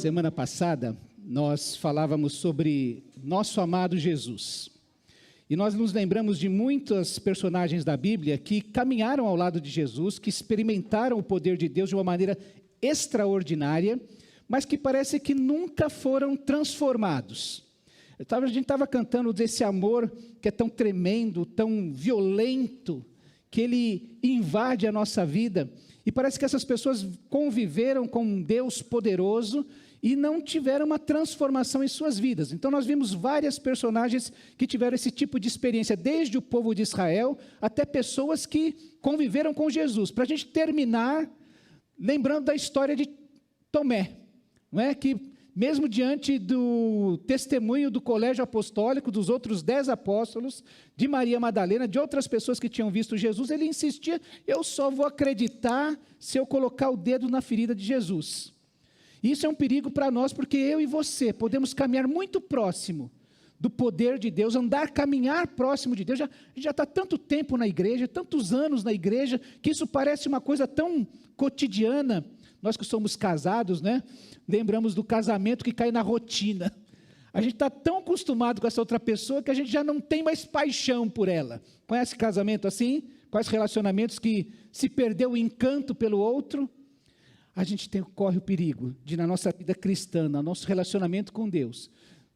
Semana passada, nós falávamos sobre nosso amado Jesus. E nós nos lembramos de muitos personagens da Bíblia que caminharam ao lado de Jesus, que experimentaram o poder de Deus de uma maneira extraordinária, mas que parece que nunca foram transformados. A gente estava cantando desse amor que é tão tremendo, tão violento, que ele invade a nossa vida. E parece que essas pessoas conviveram com um Deus poderoso e não tiveram uma transformação em suas vidas. Então nós vimos várias personagens que tiveram esse tipo de experiência, desde o povo de Israel até pessoas que conviveram com Jesus. Para a gente terminar, lembrando da história de Tomé, não é? Que mesmo diante do testemunho do colégio apostólico, dos outros 10 apóstolos, de Maria Madalena, de outras pessoas que tinham visto Jesus, ele insistia: eu só vou acreditar se eu colocar o dedo na ferida de Jesus. Isso é um perigo para nós, porque eu e você podemos caminhar muito próximo do poder de Deus, caminhar próximo de Deus. Já está tanto tempo na igreja, tantos anos na igreja, que isso parece uma coisa tão cotidiana. Nós que somos casados, né? Lembramos do casamento que cai na rotina. A gente está tão acostumado com essa outra pessoa que a gente já não tem mais paixão por ela. Conhece casamento assim? Quais relacionamentos que se perdeu o encanto pelo outro? A gente corre o perigo de, na nossa vida cristã, no nosso relacionamento com Deus,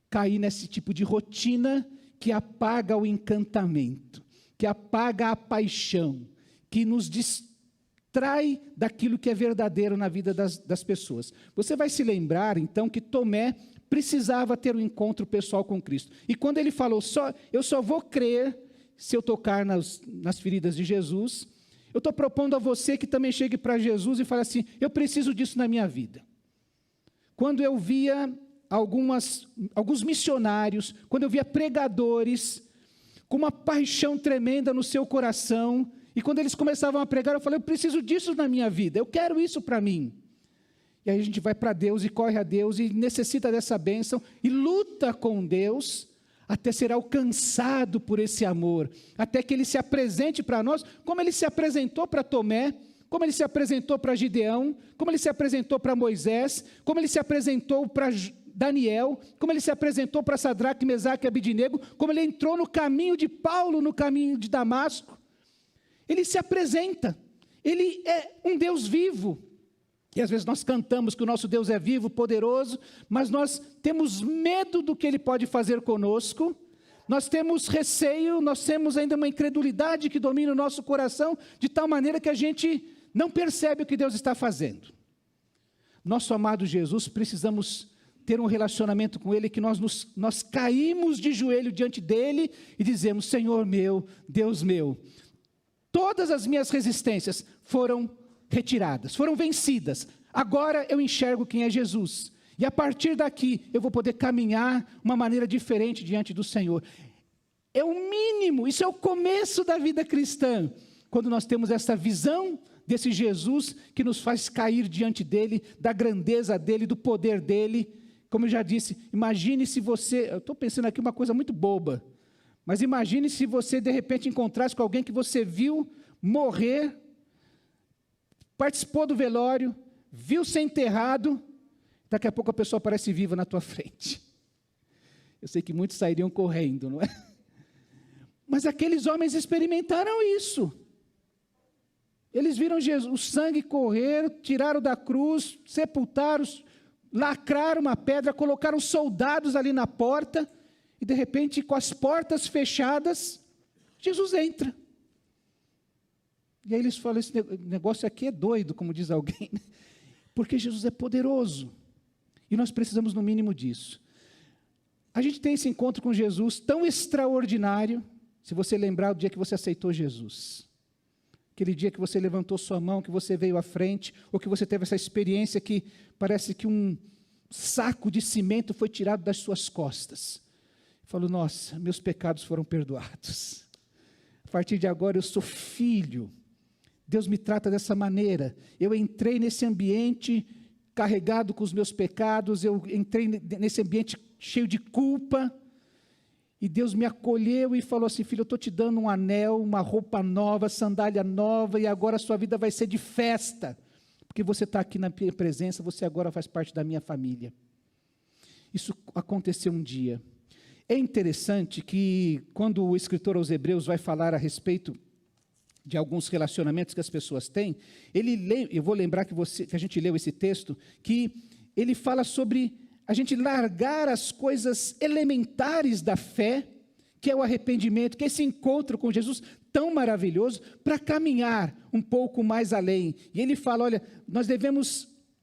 cair nesse tipo de rotina que apaga o encantamento, que apaga a paixão, que nos distrai daquilo que é verdadeiro na vida das pessoas. Você vai se lembrar, então, que Tomé precisava ter um encontro pessoal com Cristo. E quando ele falou, eu só vou crer se eu tocar nas feridas de Jesus, eu estou propondo a você que também chegue para Jesus e fale assim: eu preciso disso na minha vida. Quando eu via alguns missionários, quando eu via pregadores com uma paixão tremenda no seu coração, e quando eles começavam a pregar, eu falei: eu preciso disso na minha vida, eu quero isso para mim. E aí a gente vai para Deus e corre a Deus e necessita dessa bênção e luta com Deus até ser alcançado por esse amor, até que ele se apresente para nós, como ele se apresentou para Tomé, como ele se apresentou para Gideão, como ele se apresentou para Moisés, como ele se apresentou para Daniel, como ele se apresentou para Sadraque, Mesaque e Abidnego, como ele entrou no caminho de Paulo, no caminho de Damasco. Ele se apresenta, ele é um Deus vivo. E às vezes nós cantamos que o nosso Deus é vivo, poderoso, mas nós temos medo do que Ele pode fazer conosco, nós temos receio, nós temos ainda uma incredulidade que domina o nosso coração, de tal maneira que a gente não percebe o que Deus está fazendo. Nosso amado Jesus, precisamos ter um relacionamento com Ele, que nós caímos de joelho diante dEle e dizemos: Senhor meu, Deus meu, todas as minhas resistências foram retiradas, foram vencidas, agora eu enxergo quem é Jesus, e a partir daqui eu vou poder caminhar uma maneira diferente diante do Senhor. É o mínimo, isso é o começo da vida cristã, quando nós temos essa visão desse Jesus que nos faz cair diante dEle, da grandeza dEle, do poder dEle. Como eu já disse, imagine se você, eu estou pensando aqui uma coisa muito boba, mas imagine se você de repente encontrasse com alguém que você viu morrer, participou do velório, viu ser enterrado, daqui a pouco a pessoa aparece viva na tua frente. Eu sei que muitos sairiam correndo, não é? Mas aqueles homens experimentaram isso. Eles viram Jesus, o sangue correr, tiraram da cruz, sepultaram, lacraram uma pedra, colocaram soldados ali na porta, e de repente, com as portas fechadas, Jesus entra. E aí eles falam: esse negócio aqui é doido, como diz alguém, porque Jesus é poderoso, e nós precisamos no mínimo disso. A gente tem esse encontro com Jesus tão extraordinário, se você lembrar do dia que você aceitou Jesus, aquele dia que você levantou sua mão, que você veio à frente, ou que você teve essa experiência que parece que um saco de cimento foi tirado das suas costas, falou: nossa, meus pecados foram perdoados, a partir de agora eu sou filho, Deus me trata dessa maneira. Eu entrei nesse ambiente carregado com os meus pecados, eu entrei nesse ambiente cheio de culpa, e Deus me acolheu e falou assim: filho, eu estou te dando um anel, uma roupa nova, sandália nova, e agora a sua vida vai ser de festa, porque você está aqui na minha presença, você agora faz parte da minha família. Isso aconteceu um dia. É interessante que, quando o escritor aos Hebreus vai falar a respeito de alguns relacionamentos que as pessoas têm, eu vou lembrar que a gente leu esse texto, que ele fala sobre a gente largar as coisas elementares da fé, que é o arrependimento, que é esse encontro com Jesus tão maravilhoso, para caminhar um pouco mais além. E ele fala, olha,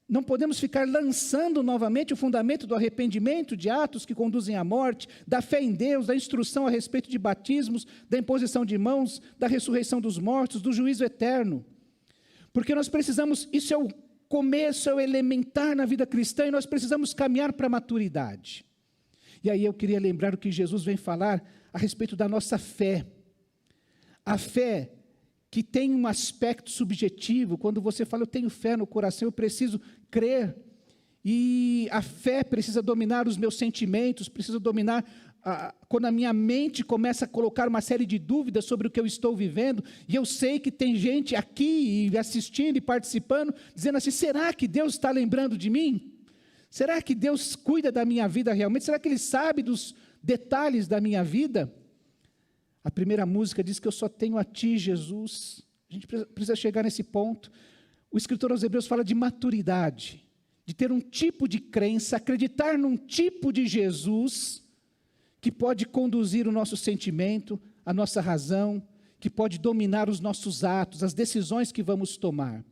não podemos ficar lançando novamente o fundamento do arrependimento, de atos que conduzem à morte, da fé em Deus, da instrução a respeito de batismos, da imposição de mãos, da ressurreição dos mortos, do juízo eterno. Porque nós precisamos, isso é o começo, é o elementar na vida cristã, e nós precisamos caminhar para a maturidade. E aí eu queria lembrar o que Jesus vem falar a respeito da nossa fé. A fé que tem um aspecto subjetivo, quando você fala, eu tenho fé no coração, eu preciso crer, e a fé precisa dominar os meus sentimentos, precisa dominar, quando a minha mente começa a colocar uma série de dúvidas sobre o que eu estou vivendo, e eu sei que tem gente aqui, assistindo e participando, dizendo assim, será que Deus está lembrando de mim? Será que Deus cuida da minha vida realmente? Será que Ele sabe dos detalhes da minha vida? A primeira música diz que eu só tenho a Ti, Jesus. A gente precisa chegar nesse ponto. O escritor aos Hebreus fala de maturidade, de ter um tipo de crença, acreditar num tipo de Jesus que pode conduzir o nosso sentimento, a nossa razão, que pode dominar os nossos atos, as decisões que vamos tomar.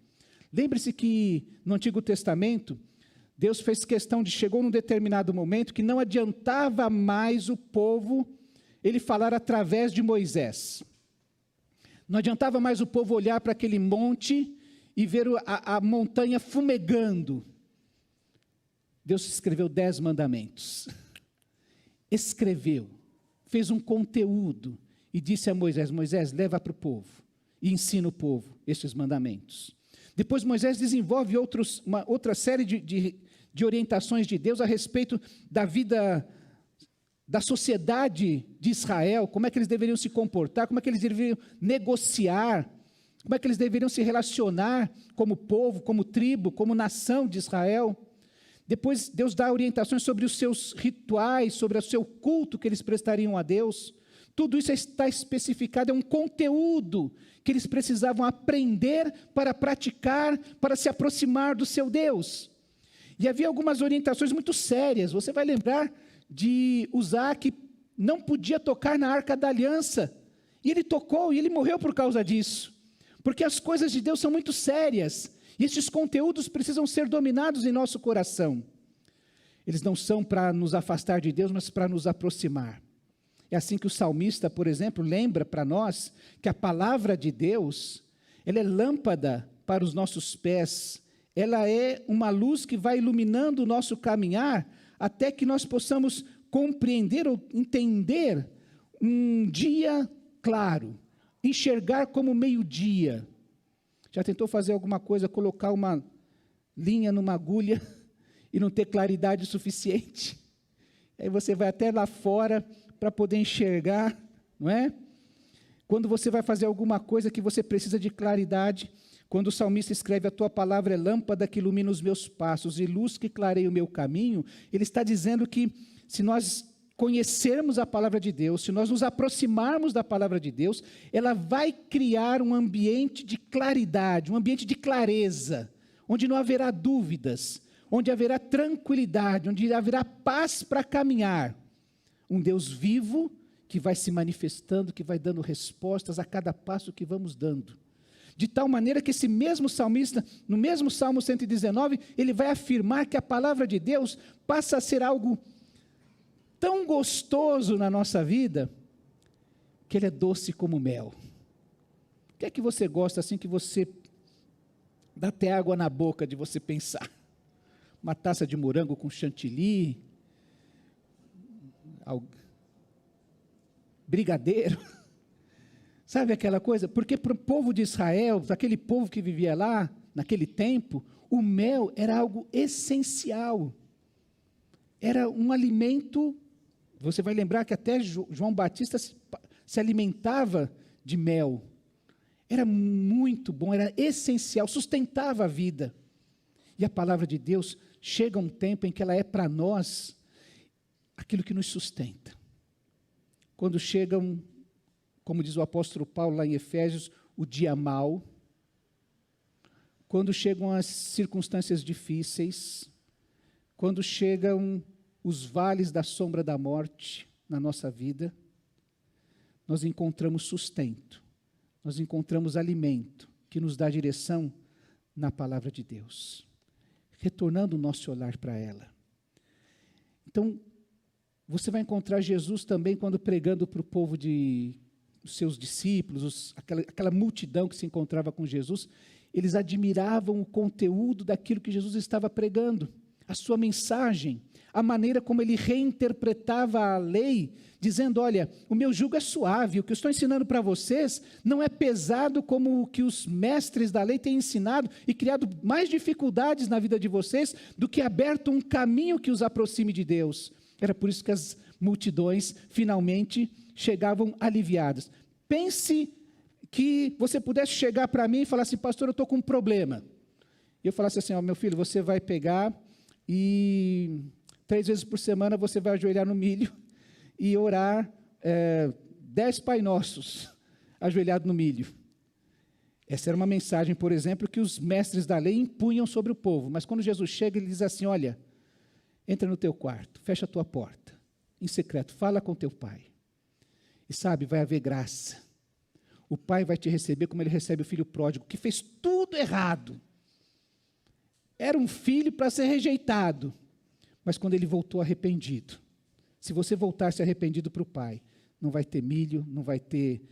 Lembre-se que no Antigo Testamento, Deus fez questão chegou num determinado momento que não adiantava mais o povo ele falar através de Moisés. Não adiantava mais o povo olhar para aquele monte e ver a montanha fumegando. Deus escreveu 10 mandamentos. Escreveu, fez um conteúdo e disse a Moisés, Moisés, leva para o povo e ensina o povo estes mandamentos. Depois Moisés desenvolve uma outra série de orientações de Deus a respeito da vida, da sociedade de Israel, como é que eles deveriam se comportar, como é que eles deveriam negociar, como é que eles deveriam se relacionar como povo, como tribo, como nação de Israel. Depois Deus dá orientações sobre os seus rituais, sobre o seu culto que eles prestariam a Deus. Tudo isso está especificado, é um conteúdo que eles precisavam aprender para praticar, para se aproximar do seu Deus. E havia algumas orientações muito sérias. Você vai lembrar de Uzá, que não podia tocar na Arca da Aliança. E ele tocou e ele morreu por causa disso. Porque as coisas de Deus são muito sérias. E esses conteúdos precisam ser dominados em nosso coração. Eles não são para nos afastar de Deus, mas para nos aproximar. É assim que o salmista, por exemplo, lembra para nós que a palavra de Deus, ela é lâmpada para os nossos pés, ela é uma luz que vai iluminando o nosso caminhar, até que nós possamos compreender ou entender um dia claro, enxergar como meio-dia. Já tentou fazer alguma coisa, colocar uma linha numa agulha e não ter claridade suficiente? Aí você vai até lá fora para poder enxergar, não é? Quando você vai fazer alguma coisa que você precisa de claridade, quando o salmista escreve, a tua palavra é lâmpada que ilumina os meus passos e luz que clareia o meu caminho, ele está dizendo que se nós conhecermos a palavra de Deus, se nós nos aproximarmos da palavra de Deus, ela vai criar um ambiente de claridade, um ambiente de clareza, onde não haverá dúvidas, onde haverá tranquilidade, onde haverá paz para caminhar. Um Deus vivo que vai se manifestando, que vai dando respostas a cada passo que vamos dando. De tal maneira que esse mesmo salmista, no mesmo Salmo 119, ele vai afirmar que a palavra de Deus passa a ser algo tão gostoso na nossa vida, que ele é doce como mel. O que é que você gosta assim que você dá até água na boca de você pensar? Uma taça de morango com chantilly, brigadeiro, sabe aquela coisa? Porque para o povo de Israel, para aquele povo que vivia lá, naquele tempo, o mel era algo essencial, era um alimento. Você vai lembrar que até João Batista se alimentava de mel, era muito bom, era essencial, sustentava a vida. E a palavra de Deus chega um tempo em que ela é para nós aquilo que nos sustenta. Quando chegam, como diz o apóstolo Paulo lá em Efésios, o dia mau, quando chegam as circunstâncias difíceis, quando chegam os vales da sombra da morte na nossa vida, nós encontramos sustento, nós encontramos alimento que nos dá direção na palavra de Deus, retornando o nosso olhar para ela. Então, você vai encontrar Jesus também quando pregando para o povo de seus discípulos, aquela multidão que se encontrava com Jesus, eles admiravam o conteúdo daquilo que Jesus estava pregando, a sua mensagem, a maneira como ele reinterpretava a lei, dizendo, olha, o meu jugo é suave, o que eu estou ensinando para vocês não é pesado como o que os mestres da lei têm ensinado e criado mais dificuldades na vida de vocês do que aberto um caminho que os aproxime de Deus. Era por isso que as multidões finalmente chegavam aliviadas. Pense que você pudesse chegar para mim e falar assim, pastor, eu estou com um problema. E eu falasse assim, meu filho, você vai pegar e 3 vezes por semana você vai ajoelhar no milho e orar 10 Pai Nossos ajoelhado no milho. Essa era uma mensagem, por exemplo, que os mestres da lei impunham sobre o povo. Mas quando Jesus chega, ele diz assim, olha, entra no teu quarto, fecha a tua porta, em secreto, fala com teu pai. E sabe, vai haver graça. O pai vai te receber como ele recebe o filho pródigo, que fez tudo errado. Era um filho para ser rejeitado. Mas quando ele voltou arrependido, se você voltar-se arrependido para o pai, não vai ter milho, não vai ter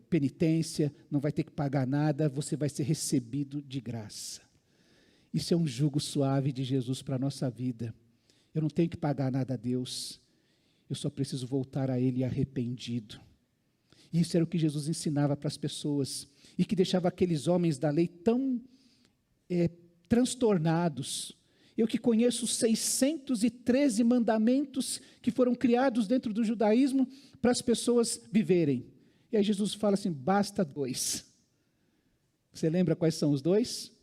penitência, não vai ter que pagar nada, você vai ser recebido de graça. Isso é um jugo suave de Jesus para a nossa vida. Eu não tenho que pagar nada a Deus, eu só preciso voltar a Ele arrependido. E isso era o que Jesus ensinava para as pessoas, e que deixava aqueles homens da lei tão transtornados. Eu que conheço os 613 mandamentos que foram criados dentro do judaísmo para as pessoas viverem. E aí Jesus fala assim, basta 2. Você lembra quais são os 2?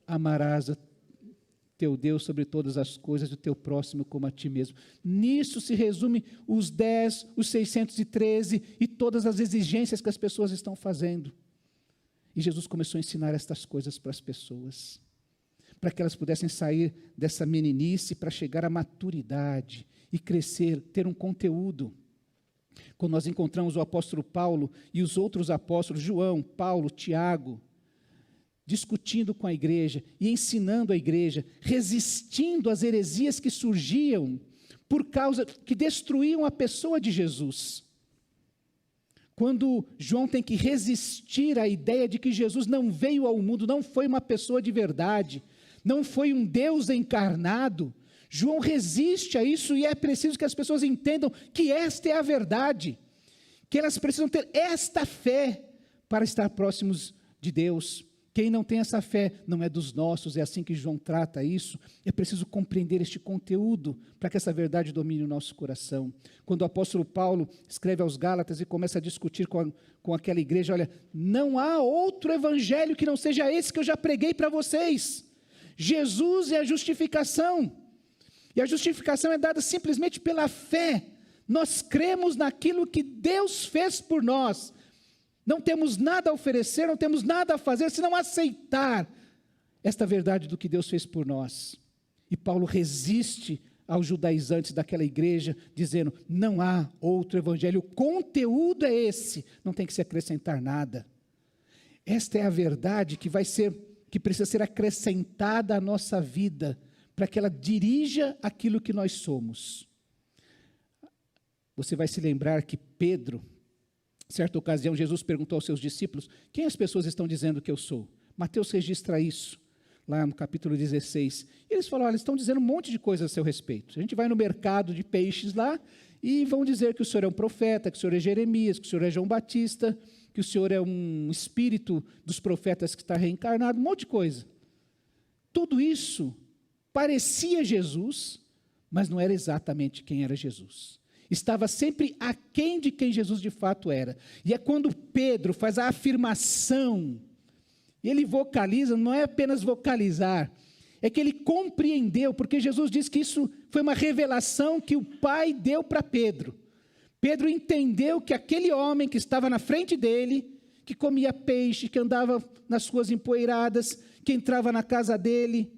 Amarás a teu Deus sobre todas as coisas, e o teu próximo como a ti mesmo. Nisso se resume os 10, os 613 e todas as exigências que as pessoas estão fazendo. E Jesus começou a ensinar estas coisas para as pessoas, para que elas pudessem sair dessa meninice para chegar à maturidade e crescer, ter um conteúdo. Quando nós encontramos o apóstolo Paulo e os outros apóstolos, João, Paulo, Tiago, discutindo com a igreja e ensinando a igreja, resistindo às heresias que surgiam por causa que destruíam a pessoa de Jesus. Quando João tem que resistir à ideia de que Jesus não veio ao mundo, não foi uma pessoa de verdade, não foi um Deus encarnado, João resiste a isso e é preciso que as pessoas entendam que esta é a verdade, que elas precisam ter esta fé para estar próximos de Deus. Quem não tem essa fé não é dos nossos, é assim que João trata isso. É preciso compreender este conteúdo para que essa verdade domine o nosso coração. Quando o apóstolo Paulo escreve aos Gálatas e começa a discutir com aquela igreja, olha, não há outro evangelho que não seja esse que eu já preguei para vocês. Jesus é a justificação. E a justificação é dada simplesmente pela fé. Nós cremos naquilo que Deus fez por nós. Não temos nada a oferecer, não temos nada a fazer, senão aceitar esta verdade do que Deus fez por nós. E Paulo resiste aos judaizantes daquela igreja, dizendo, não há outro evangelho, o conteúdo é esse, não tem que se acrescentar nada. Esta é a verdade que precisa ser acrescentada à nossa vida, para que ela dirija aquilo que nós somos. Você vai se lembrar que Pedro, certa ocasião, Jesus perguntou aos seus discípulos, quem as pessoas estão dizendo que eu sou? Mateus registra isso, lá no capítulo 16. E eles falaram, olha, eles estão dizendo um monte de coisas a seu respeito. A gente vai no mercado de peixes lá, e vão dizer que o senhor é um profeta, que o senhor é Jeremias, que o senhor é João Batista, que o senhor é um espírito dos profetas que está reencarnado, um monte de coisa. Tudo isso parecia Jesus, mas não era exatamente quem era Jesus. Estava sempre aquém de quem Jesus de fato era. E é quando Pedro faz a afirmação, ele vocaliza, não é apenas vocalizar, é que ele compreendeu, porque Jesus diz que isso foi uma revelação que o Pai deu para Pedro. Pedro entendeu que aquele homem que estava na frente dele, que comia peixe, que andava nas ruas empoeiradas, que entrava na casa dele,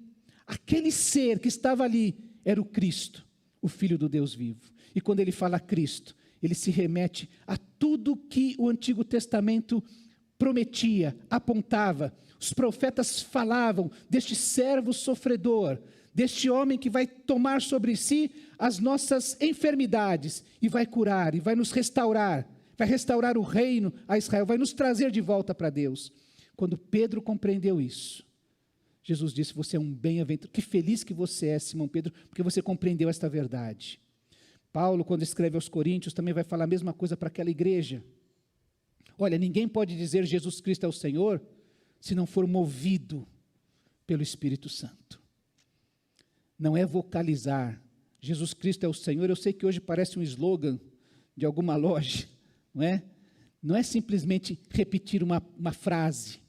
aquele ser que estava ali era o Cristo, o Filho do Deus vivo. E quando ele fala Cristo, ele se remete a tudo que o Antigo Testamento prometia, apontava. Os profetas falavam deste servo sofredor, deste homem que vai tomar sobre si as nossas enfermidades e vai curar, e vai nos restaurar, vai restaurar o reino a Israel, vai nos trazer de volta para Deus. Quando Pedro compreendeu isso, Jesus disse, você é um bem-aventurado, que feliz que você é, Simão Pedro, porque você compreendeu esta verdade. Paulo, quando escreve aos Coríntios, também vai falar a mesma coisa para aquela igreja. Olha, ninguém pode dizer Jesus Cristo é o Senhor, se não for movido pelo Espírito Santo. Não é vocalizar, Jesus Cristo é o Senhor. Eu sei que hoje parece um slogan de alguma loja, não é? Não é simplesmente repetir uma frase.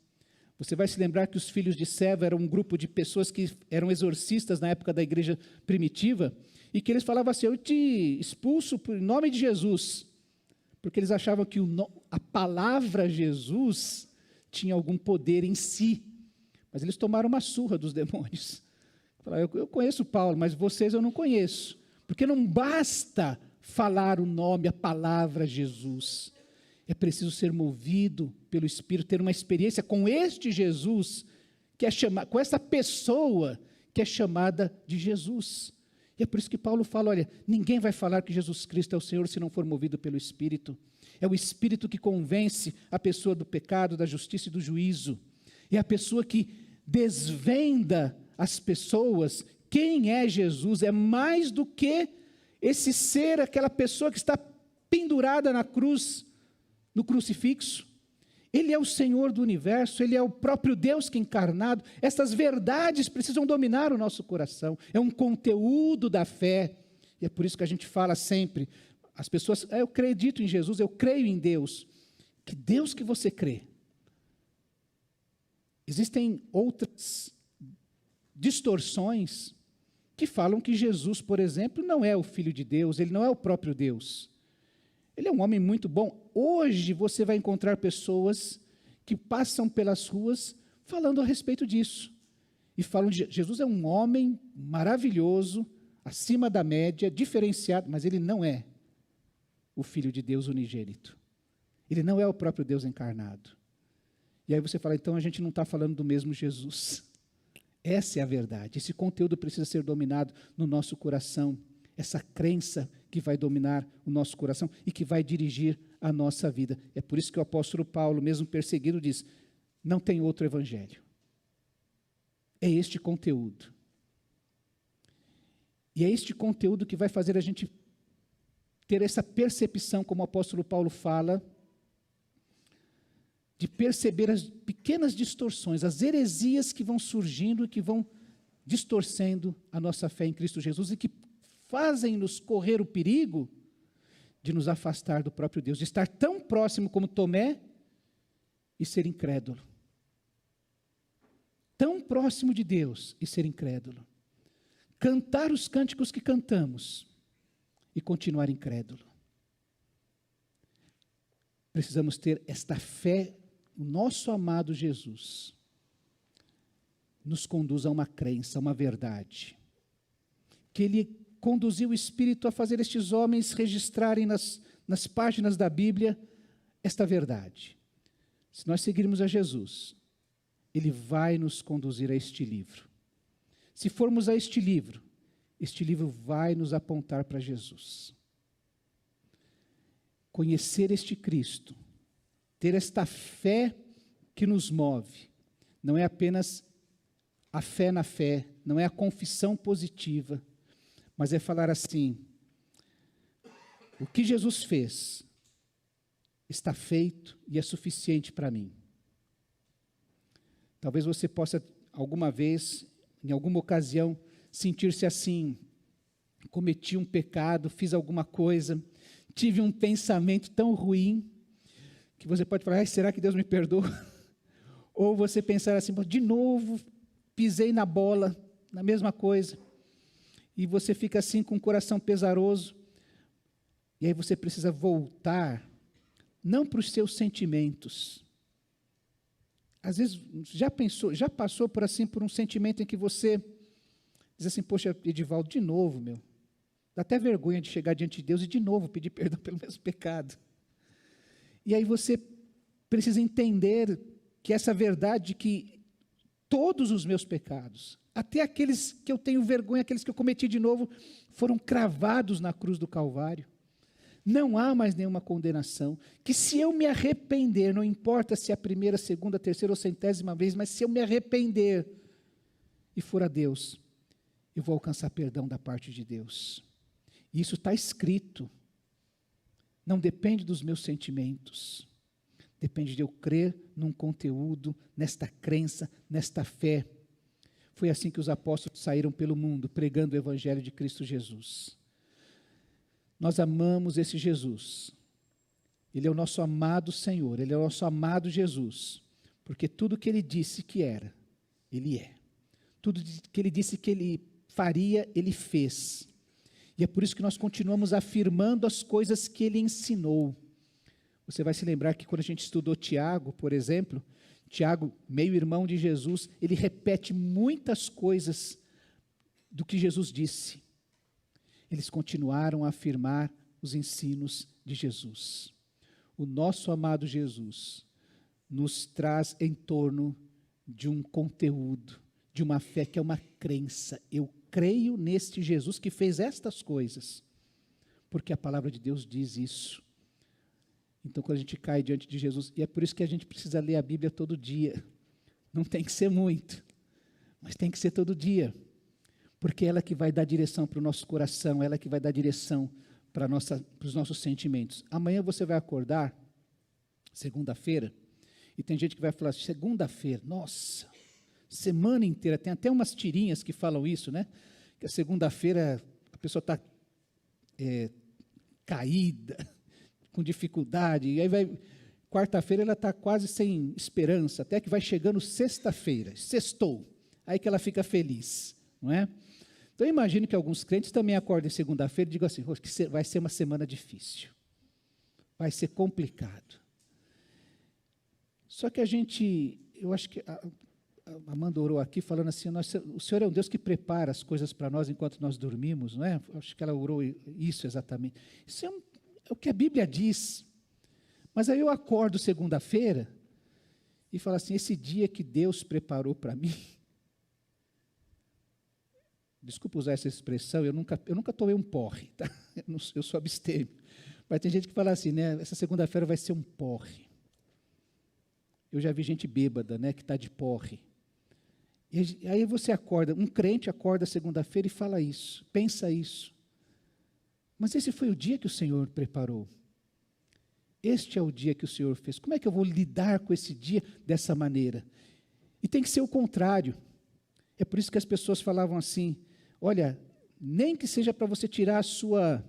Você vai se lembrar que os filhos de Seva eram um grupo de pessoas que eram exorcistas na época da igreja primitiva, e que eles falavam assim, eu te expulso por nome de Jesus, porque eles achavam que a palavra Jesus tinha algum poder em si, mas eles tomaram uma surra dos demônios. Falaram, eu conheço Paulo, mas vocês eu não conheço, porque não basta falar o nome, a palavra Jesus, é preciso ser movido pelo Espírito, ter uma experiência com este Jesus, que é com essa pessoa que é chamada de Jesus. E é por isso que Paulo fala, olha, ninguém vai falar que Jesus Cristo é o Senhor se não for movido pelo Espírito. É o Espírito que convence a pessoa do pecado, da justiça e do juízo. É a pessoa que desvenda as pessoas. Quem é Jesus? É mais do que esse ser, aquela pessoa que está pendurada na cruz, no crucifixo. Ele é o Senhor do universo, Ele é o próprio Deus que é encarnado. Essas verdades precisam dominar o nosso coração. É um conteúdo da fé. E é por isso que a gente fala sempre, as pessoas, eu acredito em Jesus, eu creio em Deus. Que Deus que você crê? Existem outras distorções que falam que Jesus, por exemplo, não é o Filho de Deus, Ele não é o próprio Deus. Ele é um homem muito bom. Hoje você vai encontrar pessoas que passam pelas ruas falando a respeito disso. E falam de Jesus é um homem maravilhoso, acima da média, diferenciado, mas ele não é o Filho de Deus unigênito. Ele não é o próprio Deus encarnado. E aí você fala, então a gente não está falando do mesmo Jesus. Essa é a verdade. Esse conteúdo precisa ser dominado no nosso coração. Essa crença que vai dominar o nosso coração e que vai dirigir a nossa vida. É por isso que o apóstolo Paulo, mesmo perseguido, diz, não tem outro evangelho. É este conteúdo. E é este conteúdo que vai fazer a gente ter essa percepção, como o apóstolo Paulo fala, de perceber as pequenas distorções, as heresias que vão surgindo e que vão distorcendo a nossa fé em Cristo Jesus e que fazem-nos correr o perigo de nos afastar do próprio Deus, de estar tão próximo como Tomé e ser incrédulo. Tão próximo de Deus e ser incrédulo. Cantar os cânticos que cantamos e continuar incrédulo. Precisamos ter esta fé, o nosso amado Jesus nos conduz a uma crença, a uma verdade, que Ele conduziu o Espírito a fazer estes homens registrarem nas páginas da Bíblia esta verdade. Se nós seguirmos a Jesus, Ele vai nos conduzir a este livro. Se formos a este livro vai nos apontar para Jesus. Conhecer este Cristo, ter esta fé que nos move, não é apenas a fé na fé, não é a confissão positiva, mas é falar assim, o que Jesus fez está feito e é suficiente para mim. Talvez você possa, alguma vez, em alguma ocasião, sentir-se assim, cometi um pecado, fiz alguma coisa, tive um pensamento tão ruim, que você pode falar, será que Deus me perdoa? Ou você pensar assim, de novo, pisei na bola, na mesma coisa. E você fica assim com o coração pesaroso. E aí você precisa voltar, não para os seus sentimentos. Às vezes, já passou por um sentimento em que você diz assim, poxa, Edivaldo, de novo, meu. Dá até vergonha de chegar diante de Deus e de novo pedir perdão pelo mesmo pecado. E aí você precisa entender que essa verdade, que todos os meus pecados, até aqueles que eu tenho vergonha, aqueles que eu cometi de novo, foram cravados na cruz do Calvário. Não há mais nenhuma condenação, que se eu me arrepender, não importa se é a primeira, segunda, terceira ou centésima vez, mas se eu me arrepender e for a Deus, eu vou alcançar perdão da parte de Deus. E isso está escrito. Não depende dos meus sentimentos. Depende de eu crer num conteúdo, nesta crença, nesta fé. Foi assim que os apóstolos saíram pelo mundo, pregando o Evangelho de Cristo Jesus. Nós amamos esse Jesus. Ele é o nosso amado Senhor, Ele é o nosso amado Jesus. Porque tudo que Ele disse que era, Ele é. Tudo que Ele disse que Ele faria, Ele fez. E é por isso que nós continuamos afirmando as coisas que Ele ensinou. Você vai se lembrar que quando a gente estudou Tiago, por exemplo, Tiago, meio-irmão de Jesus, ele repete muitas coisas do que Jesus disse. Eles continuaram a afirmar os ensinos de Jesus. O nosso amado Jesus nos traz em torno de um conteúdo, de uma fé que é uma crença. Eu creio neste Jesus que fez estas coisas, porque a palavra de Deus diz isso. Então, quando a gente cai diante de Jesus, e é por isso que a gente precisa ler a Bíblia todo dia. Não tem que ser muito, mas tem que ser todo dia. Porque ela que vai dar direção para o nosso coração, ela que vai dar direção para os nossos sentimentos. Amanhã você vai acordar, segunda-feira, e tem gente que vai falar, segunda-feira, nossa, semana inteira, tem até umas tirinhas que falam isso, né? Que a segunda-feira a pessoa está caída, com dificuldade, e aí quarta-feira ela está quase sem esperança, até que vai chegando sexta-feira, sextou, aí que ela fica feliz, não é? Então, eu imagino que alguns crentes também acordem segunda-feira e digam assim, que vai ser uma semana difícil, vai ser complicado. Só que eu acho que a Amanda orou aqui falando assim, o Senhor é um Deus que prepara as coisas para nós enquanto nós dormimos, não é? Acho que ela orou isso exatamente. Isso é o que a Bíblia diz. Mas aí eu acordo segunda-feira e falo assim, esse dia que Deus preparou para mim, desculpa usar essa expressão, eu nunca tomei um porre, tá? Eu sou abstêmio. Mas tem gente que fala assim, né? Essa segunda-feira vai ser um porre. Eu já vi gente bêbada, né? Que está de porre. E aí você acorda, um crente acorda segunda-feira e fala isso, pensa isso. Mas esse foi o dia que o Senhor preparou. Este é o dia que o Senhor fez. Como é que eu vou lidar com esse dia dessa maneira? E tem que ser o contrário. É por isso que as pessoas falavam assim, olha, nem que seja para você tirar a sua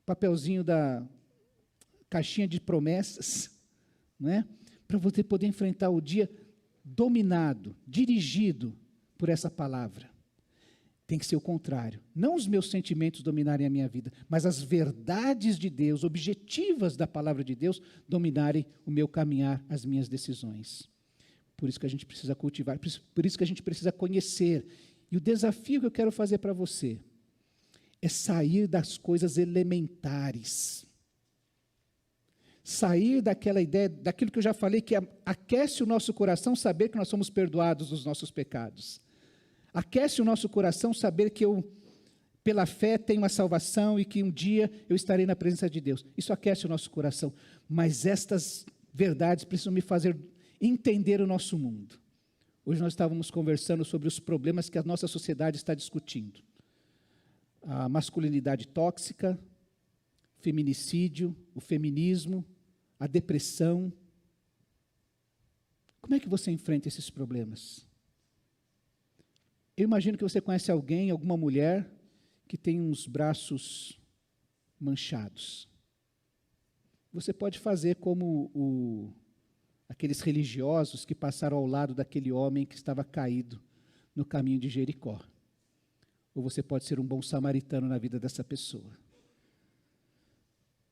papelzinho da caixinha de promessas, não é? Para você poder enfrentar o dia dominado, dirigido por essa palavra. Tem que ser o contrário. Não os meus sentimentos dominarem a minha vida, mas as verdades de Deus, objetivas da palavra de Deus, dominarem o meu caminhar, as minhas decisões. Por isso que a gente precisa cultivar, por isso que a gente precisa conhecer. E o desafio que eu quero fazer para você é sair das coisas elementares. Sair daquela ideia, daquilo que eu já falei, que aquece o nosso coração saber que nós somos perdoados dos nossos pecados. Aquece o nosso coração saber que eu, pela fé, tenho a salvação e que um dia eu estarei na presença de Deus. Isso aquece o nosso coração. Mas estas verdades precisam me fazer entender o nosso mundo. Hoje nós estávamos conversando sobre os problemas que a nossa sociedade está discutindo. A masculinidade tóxica, feminicídio, o feminismo, a depressão. Como é que você enfrenta esses problemas? Eu imagino que você conhece alguém, alguma mulher, que tem uns braços manchados. Você pode fazer como aqueles religiosos que passaram ao lado daquele homem que estava caído no caminho de Jericó. Ou você pode ser um bom samaritano na vida dessa pessoa.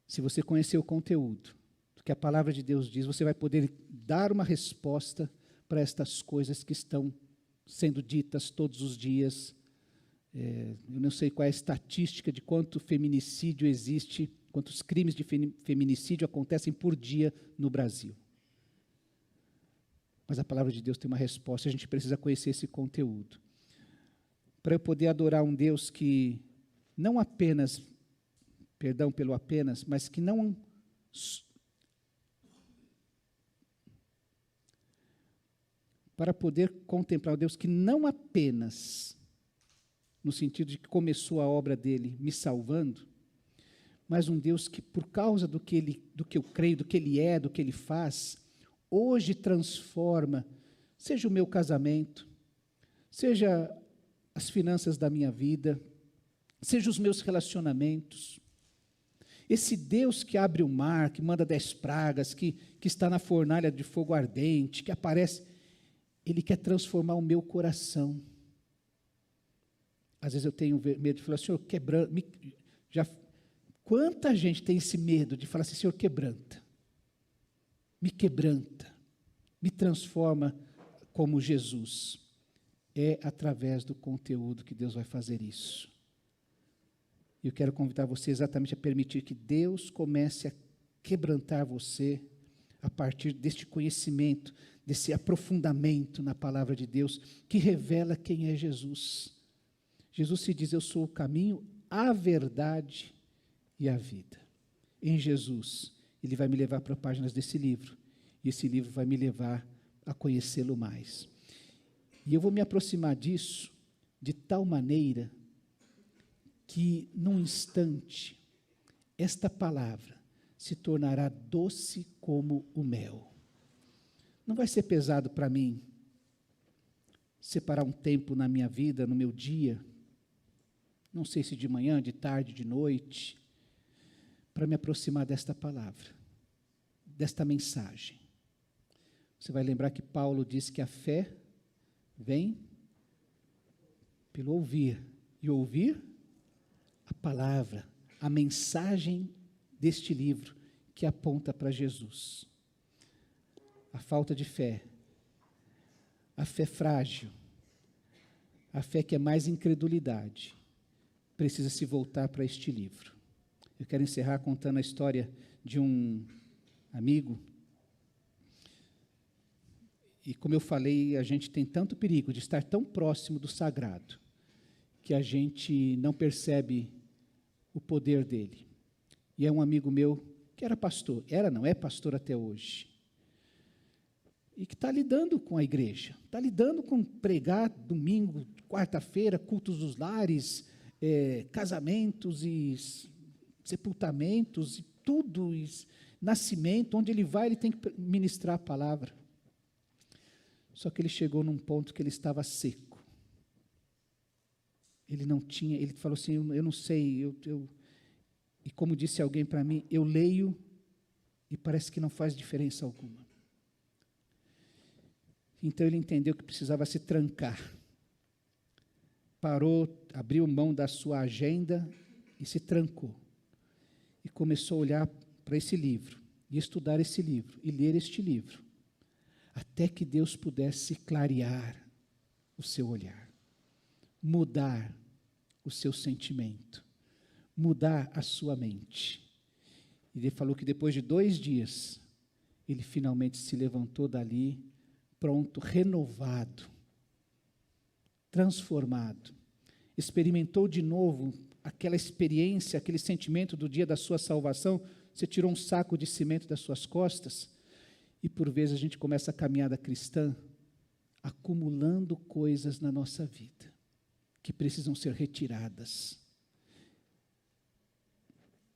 Se você conhecer o conteúdo do que a palavra de Deus diz, você vai poder dar uma resposta para estas coisas que estão sendo ditas todos os dias. Eu não sei qual é a estatística de quanto feminicídio existe, quantos crimes de feminicídio acontecem por dia no Brasil. Mas a palavra de Deus tem uma resposta, a gente precisa conhecer esse conteúdo. Para eu poder adorar um Deus que não apenas, perdão pelo apenas, mas que não... Para poder contemplar um Deus que não apenas, no sentido de que começou a obra dele me salvando, mas um Deus que, por causa do que eu creio, do que ele é, do que ele faz, hoje transforma, seja o meu casamento, seja as finanças da minha vida, seja os meus relacionamentos. Esse Deus que abre o mar, que manda 10 pragas, que está na fornalha de fogo ardente, que aparece, ele quer transformar o meu coração. Às vezes eu tenho medo de falar, Senhor, quebranta. Quanta gente tem esse medo de falar assim, Senhor, quebranta, me transforma como Jesus. É através do conteúdo que Deus vai fazer isso. Eu quero convidar você exatamente a permitir que Deus comece a quebrantar você a partir deste conhecimento, desse aprofundamento na palavra de Deus, que revela quem é Jesus. Jesus se diz, eu sou o caminho, a verdade e a vida. Em Jesus, ele vai me levar para as páginas desse livro, e esse livro vai me levar a conhecê-lo mais. E eu vou me aproximar disso de tal maneira que, num instante, esta palavra se tornará doce como o mel. Não vai ser pesado para mim separar um tempo na minha vida, no meu dia, não sei se de manhã, de tarde, de noite, para me aproximar desta palavra, desta mensagem. Você vai lembrar que Paulo disse que a fé vem pelo ouvir, e ouvir a palavra, a mensagem deste livro que aponta para Jesus. A falta de fé, a fé frágil, a fé que é mais incredulidade, precisa se voltar para este livro. Eu quero encerrar contando a história de um amigo. E como eu falei, a gente tem tanto perigo de estar tão próximo do sagrado, que a gente não percebe o poder dele. E é um amigo meu que era pastor, é pastor até hoje. E que está lidando com a igreja, está lidando com pregar domingo, quarta-feira, cultos dos lares, casamentos e sepultamentos, e tudo, e nascimento, onde ele vai, ele tem que ministrar a palavra. Só que ele chegou num ponto que ele estava seco. Ele não tinha, ele falou assim, eu não sei, e como disse alguém para mim, eu leio e parece que não faz diferença alguma. Então ele entendeu que precisava se trancar. Parou, abriu mão da sua agenda e se trancou. E começou a olhar para esse livro, e estudar esse livro, e ler este livro, até que Deus pudesse clarear o seu olhar, mudar o seu sentimento, mudar a sua mente. E ele falou que depois de 2 dias, ele finalmente se levantou dali, pronto, renovado, transformado. Experimentou de novo aquela experiência, aquele sentimento do dia da sua salvação. Você tirou um saco de cimento das suas costas, e por vezes a gente começa a caminhada cristã acumulando coisas na nossa vida que precisam ser retiradas.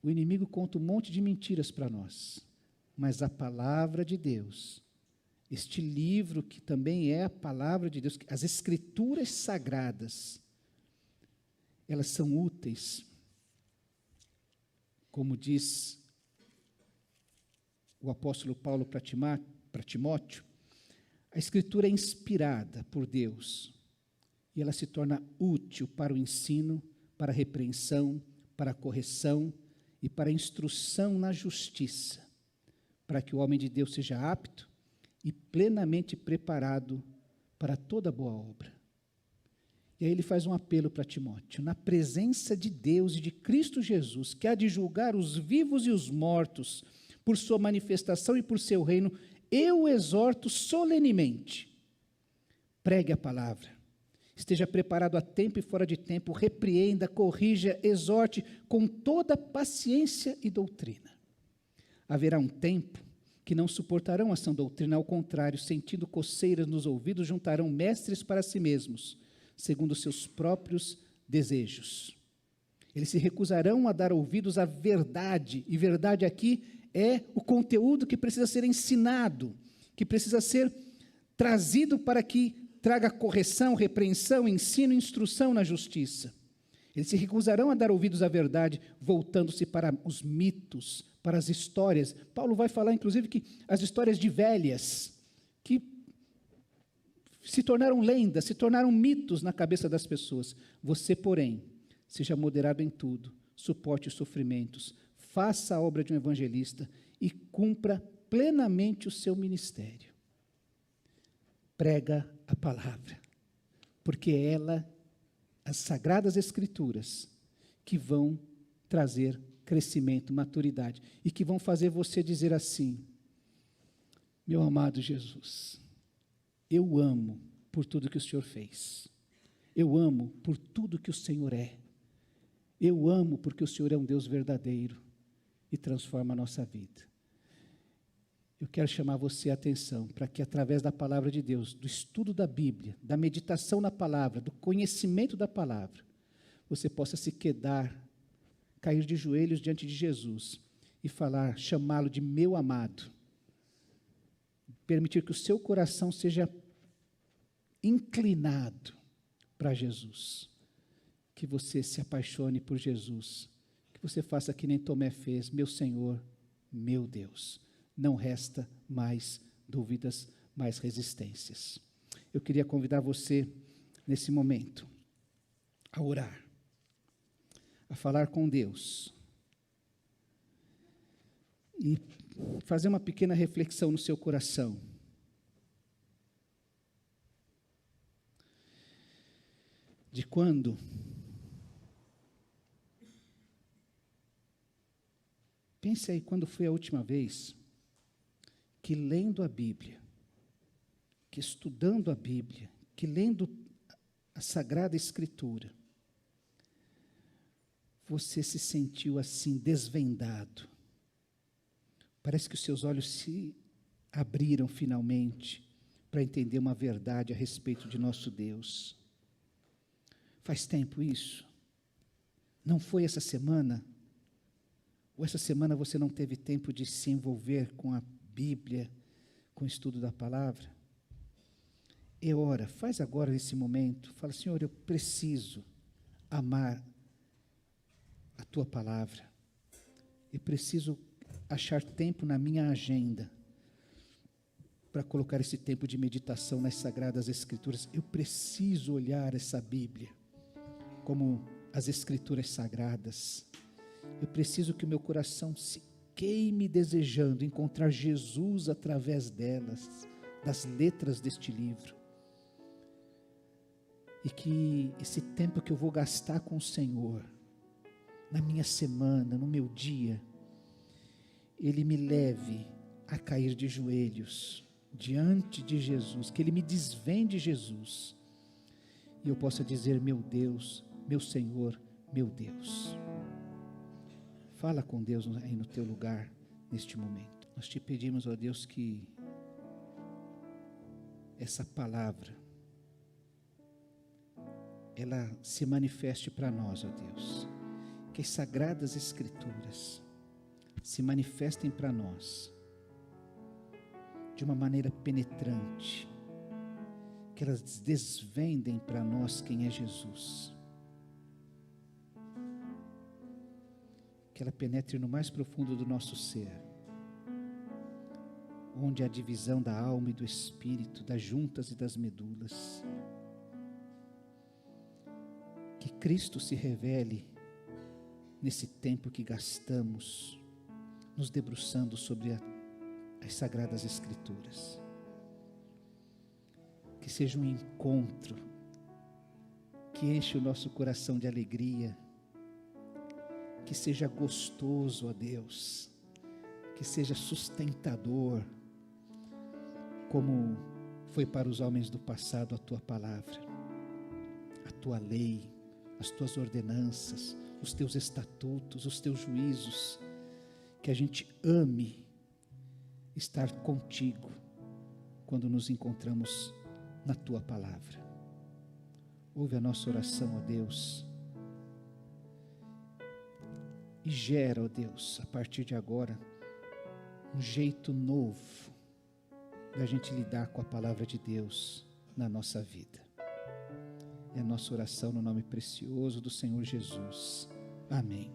O inimigo conta um monte de mentiras para nós, mas a palavra de Deus, este livro que também é a palavra de Deus, as escrituras sagradas, elas são úteis, como diz o apóstolo Paulo para para Timóteo, a Escritura é inspirada por Deus e ela se torna útil para o ensino, para a repreensão, para a correção e para a instrução na justiça, para que o homem de Deus seja apto e plenamente preparado para toda boa obra. E aí ele faz um apelo para Timóteo: na presença de Deus e de Cristo Jesus, que há de julgar os vivos e os mortos, por sua manifestação e por seu reino, eu o exorto solenemente. Pregue a palavra. Esteja preparado a tempo e fora de tempo, repreenda, corrija, exorte com toda paciência e doutrina. Haverá um tempo que não suportarão a sã doutrina, ao contrário, sentindo coceiras nos ouvidos, juntarão mestres para si mesmos, segundo seus próprios desejos. Eles se recusarão a dar ouvidos à verdade, e verdade aqui é o conteúdo que precisa ser ensinado, que precisa ser trazido para que traga correção, repreensão, ensino e instrução na justiça. Eles se recusarão a dar ouvidos à verdade, voltando-se para os mitos, para as histórias. Paulo vai falar, inclusive, que as histórias de velhas, que se tornaram lendas, se tornaram mitos na cabeça das pessoas. Você, porém, seja moderado em tudo, suporte os sofrimentos, faça a obra de um evangelista e cumpra plenamente o seu ministério. Prega a palavra, porque é ela, as Sagradas Escrituras, que vão trazer crescimento, maturidade, e que vão fazer você dizer assim: meu amado Jesus, eu amo por tudo que o Senhor fez, eu amo por tudo que o Senhor é, eu amo porque o Senhor é um Deus verdadeiro e transforma a nossa vida. Eu quero chamar você a atenção para que, através da palavra de Deus, do estudo da Bíblia, da meditação na palavra, do conhecimento da palavra, você possa se quedar, cair de joelhos diante de Jesus e falar, chamá-lo de meu amado. Permitir que o seu coração seja inclinado para Jesus. Que você se apaixone por Jesus. Que você faça que nem Tomé fez: meu Senhor, meu Deus. Não resta mais dúvidas, mais resistências. Eu queria convidar você, nesse momento, a orar, a falar com Deus e fazer uma pequena reflexão no seu coração. De quando pense aí, quando foi a última vez que, lendo a Bíblia, que estudando a Bíblia, que lendo a Sagrada Escritura, você se sentiu assim desvendado. Parece que os seus olhos se abriram finalmente para entender uma verdade a respeito de nosso Deus. Faz tempo isso? Não foi essa semana? Ou essa semana você não teve tempo de se envolver com a Bíblia, com o estudo da palavra? E ora, faz agora nesse momento, fala: Senhor, eu preciso amar a Tua palavra, eu preciso achar tempo na minha agenda para colocar esse tempo de meditação nas Sagradas Escrituras. Eu preciso olhar essa Bíblia como as Escrituras Sagradas. Eu preciso que o meu coração se queime desejando encontrar Jesus através delas, das letras deste livro. E que esse tempo que eu vou gastar com o Senhor, na minha semana, no meu dia, Ele me leve a cair de joelhos diante de Jesus, que Ele me desvende Jesus, e eu possa dizer: meu Deus, meu Senhor, meu Deus. Fala com Deus aí no teu lugar, neste momento. Nós te pedimos, ó Deus, que essa palavra, ela se manifeste para nós, ó Deus. Que as Sagradas Escrituras se manifestem para nós de uma maneira penetrante. Que elas desvendem para nós quem é Jesus. Que ela penetre no mais profundo do nosso ser. onde há divisão da alma e do espírito, das juntas e das medulas. Que Cristo se revele nesse tempo que gastamos nos debruçando sobre as Sagradas Escrituras. Que seja um encontro que enche o nosso coração de alegria, que seja gostoso, ó Deus, que seja sustentador, como foi para os homens do passado a tua palavra, a tua lei, as tuas ordenanças, os teus estatutos, os teus juízos. Que a gente ame estar contigo quando nos encontramos na tua palavra. Ouve a nossa oração, ó Deus, e gera, ó Deus, a partir de agora, um jeito novo da gente lidar com a palavra de Deus na nossa vida. É a nossa oração no nome precioso do Senhor Jesus. Amém.